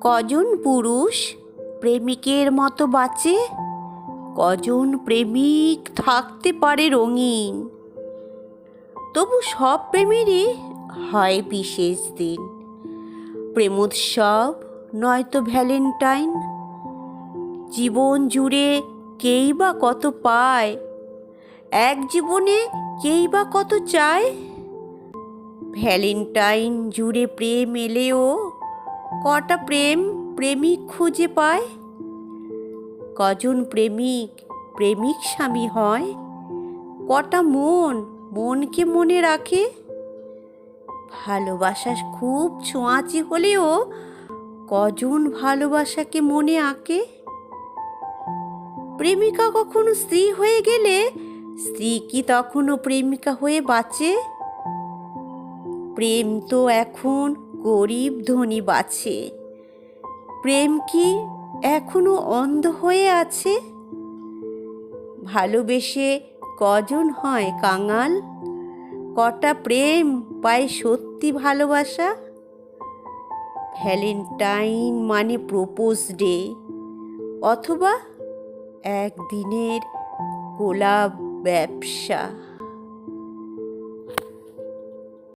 কজন পুরুষ প্রেমিকের মতো বাঁচে, কজন প্রেমিক থাকতে পারে রঙিন। তবু সব প্রেমেরই হয় বিশেষ দিন, প্রেমোৎসব নয়তো ভ্যালেন্টাইন। জীবন জুড়ে কেই বা কত পায়, এক জীবনে কেই বা কত চায়। ভ্যালেন্টাইন জুড়ে প্রেম এলেও কটা প্রেম প্রেমিক খুঁজে পায়। কজন প্রেমিক প্রেমিক স্বামী হয়, কটা মন মনকে মনে রাখে। ভালোবাসা খুব ছোঁয়াচে হলেও কজন ভালোবাসাকে মনে আঁকে। প্রেমিকা কখনো স্ত্রী হয়ে গেলে স্ত্রী কি তখনও প্রেমিকা হয়ে বাঁচে? প্রেম তো এখন গরিব ধনী বাঁচে, প্রেম কি এখনো অন্ধ হয়ে আছে? ভালোবেসে কজন হয় কাঙাল, কটা প্রেম পায় সত্যি ভালোবাসা? ভ্যালেন্টাইন মানে প্রপোজ ডে, অথবা একদিনের গোলাপ ব্যবসা।